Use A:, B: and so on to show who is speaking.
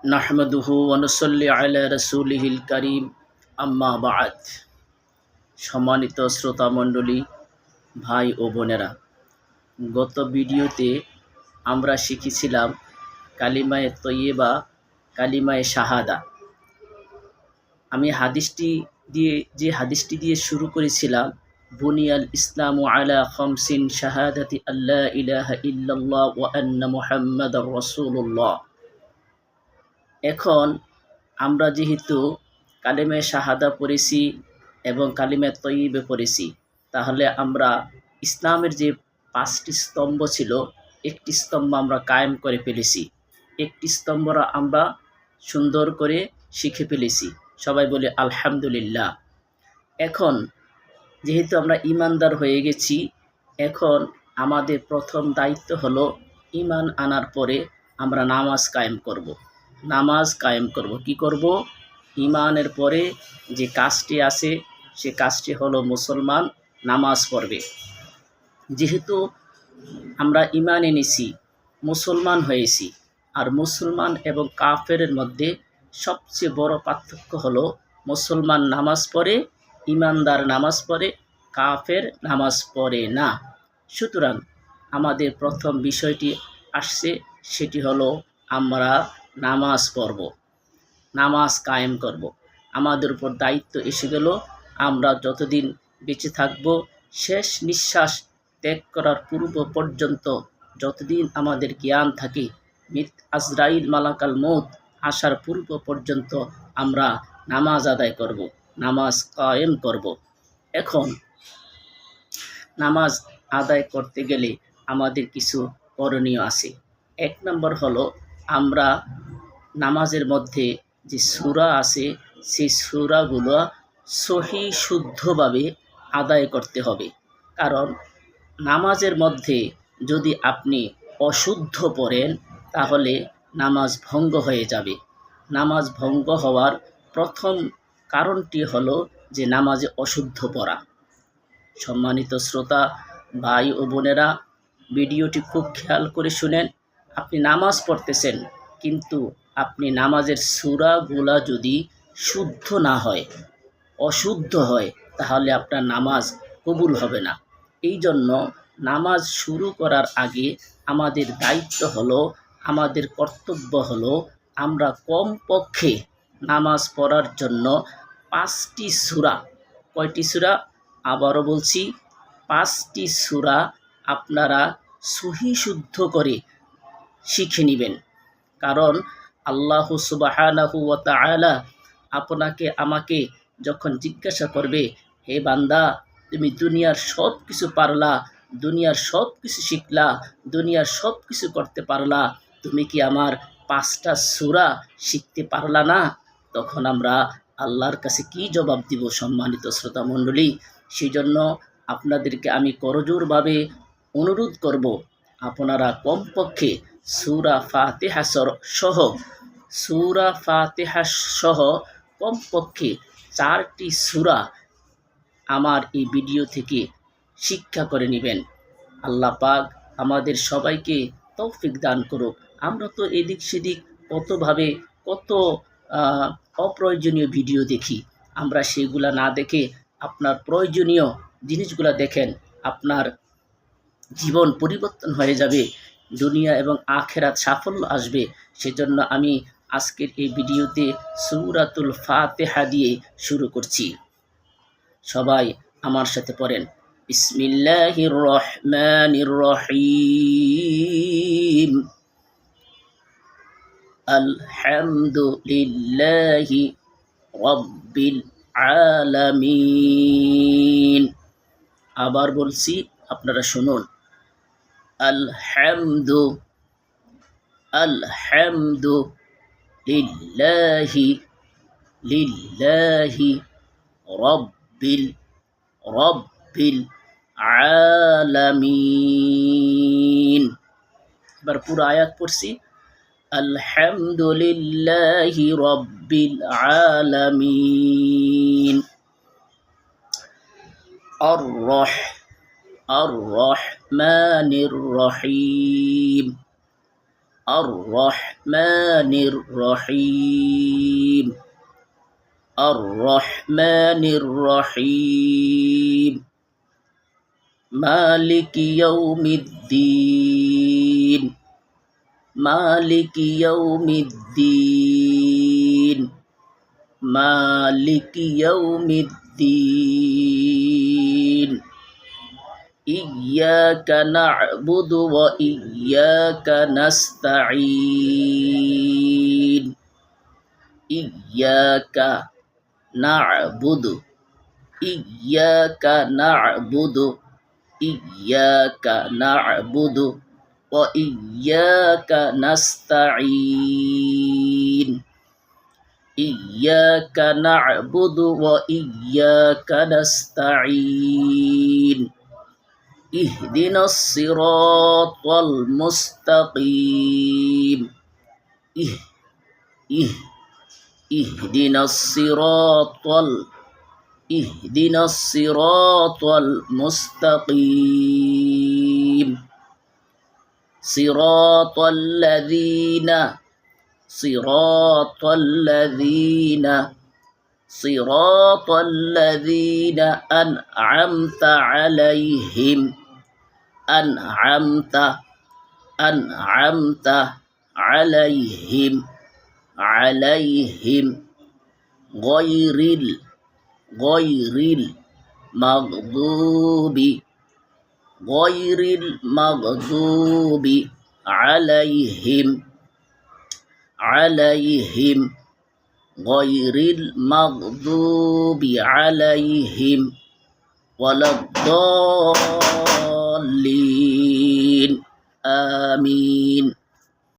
A: নাহমাদুহু ওয়া নুসাল্লি আলা রাসূলিহিল কারীম আম্মা বা'দ। সম্মানিত শ্রোতা মণ্ডলী, ভাই ও বোনেরা, গত ভিডিওতে আমরা শিখেছিলাম কালিমায়ে তয়্যিবা, কালিমায়ে শাহাদা। আমি হাদিসটি দিয়ে শুরু করেছিলাম, বুনিয়াল ইসলামু আলা খামসিন শাহাদাতি আল্লা ইলাহা ইল্লাল্লাহ ওয়া আন্না মুহাম্মাদার রাসূলুল্লাহ। এখন আমরা যেহেতু কালিমায়ে শাহাদা পড়েছি এবং কালিমায়ে তয়্যিবা পড়েছি, তাহলে আমরা ইসলামের যে 5টি স্তম্ভ ছিল, একটি স্তম্ভ আমরা কায়েম করে ফেলেছি, একটি স্তম্ভ আমরা সুন্দর করে শিখে ফেলেছি। সবাই বলে আলহামদুলিল্লাহ। এখন যেহেতু আমরা ঈমানদার হয়ে গেছি, এখন আমাদের প্রথম দায়িত্ব হলো ঈমান আনার পরে আমরা নামাজ কায়েম করব। কি করব? ঈমানের পরে যে কাজটি আছে, সে কাজটি হলো মুসলমান নামাজ পড়বে। যেহেতু আমরা ঈমান এনেছি, মুসলমান হয়েছি, আর মুসলমান এবং কাফেরের মধ্যে সবচেয়ে বড় পার্থক্য হলো মুসলমান নামাজ পড়ে, ঈমানদার নামাজ পড়ে, কাফের নামাজ পড়ে না। সুতরাং আমাদের প্রথম বিষয়টি আসছে, সেটি হলো আমরা নামাজ পড়ব, নামাজ কায়েম করব। আমাদের উপর দায়িত্ব এসে গেল, আমরা যতদিন বেঁচে থাকব, শেষ নিঃশ্বাস ত্যাগ করার পূর্ব পর্যন্ত, যতদিন আমাদের জ্ঞান থাকে, আজরাইল মালাকাল মউত আসার পূর্ব পর্যন্ত আমরা নামাজ আদায় করব, নামাজ কায়েম করব। এখন নামাজ আদায় করতে গেলে আমাদের কিছু করণীয় আছে। 1 নম্বর হলো, আমরা নামাজের মধ্যে যে সূরা আছে, সেই সূরাগুলো সহি শুদ্ধভাবে আদায় করতে হবে। কারণ নামাজের মধ্যে যদি আপনি অশুদ্ধ পড়েন, তাহলে নামাজ ভঙ্গ হয়ে যাবে। নামাজ ভঙ্গ হওয়ার প্রথম কারণটি হলো যে নামাজে অশুদ্ধ পড়া। সম্মানিত শ্রোতা ভাই ও বোনেরা, ভিডিওটি খুব খেয়াল করে শুনেন। আপনি নামাজ পড়তেছেন, কিন্তু আপনি নামাজের সূরাগুলা যদি শুদ্ধ না হয়, অশুদ্ধ হয়, তাহলে আপনার নামাজ কবুল হবে না। এই জন্য নামাজ শুরু করার আগে আমাদের দায়িত্ব হলো, আমাদের কর্তব্য হলো, আমরা কমপক্ষে নামাজ পড়ার জন্য 5টি সূরা, কয়টি সূরা? আবারও বলছি, 5টি সূরা আপনারা সহি শুদ্ধ করে শিখে নেবেন। কারণ আল্লাহ সুবহানাহু ওয়া তাআলা আপনাকে আমাকে যখন জিজ্ঞাসা করবে, হে বান্দা, তুমি দুনিয়ার সব কিছু পারলা, দুনিয়ার সব কিছু শিখলা, দুনিয়ার সব কিছু করতে পারলা, তুমি কি আমার 5টা সূরা শিখতে পারলা না? তখন আমরা আল্লাহর কাছে কি জবাব দিব? সম্মানিত শ্রোতা মণ্ডলী, সেই জন্য আপনাদেরকে আমি করজোরভাবে অনুরোধ করব, আপনারা কমপক্ষে সূরা ফাতিহা সহ কমপক্ষে 4টি সূরা আমার এই ভিডিও থেকে শিক্ষা করে নেবেন। আল্লাহ পাক আমাদের সবাইকে তৌফিক দান করুক। আমরা তো এদিক সেদিক কত অপ্রয়োজনীয় ভিডিও দেখি, আমরা সেগুলা না দেখে আপনার প্রয়োজনীয় জিনিসগুলা দেখেন, আপনার জীবন পরিবর্তন হয়ে যাবে, দুনিয়া এবং আখিরাত সাফল্য আসবে। সেজন্য আমি আজকের এই ভিডিওতে সূরাতুল ফাতিহা দিয়ে শুরু করছি। সবাই আমার সাথে পড়েন, বিসমিল্লাহির রহমানির রহিম, আলহামদুলিল্লাহি রাব্বিল আলামিন। আবার বলছি, আপনারা শুনুন, আলহামদু লিল্লাহি রব্বিল আলামিন। এবার পুরো আয়াত পড়ছি, আলহামদুলিল্লাহি রব্বিল আলামিন, আর রহমানির রহিম, الرحمن الرحيم الرحمن الرحيم مالك يوم الدين مالك يوم الدين مالك يوم الدين إياك نعبد وإياك نستعين إياك نعبد إياك نعبد إياك نعبد وإياك نستعين إياك نعبد وإياك نستعين اهدنا الصراط المستقيم اهدنا الصراط اهدنا الصراط المستقيم صراط الذين أنعمت عليهم أنعمت عليهم غير المغضوب عليهم غير المغضوب عليهم ولا الضالين آمين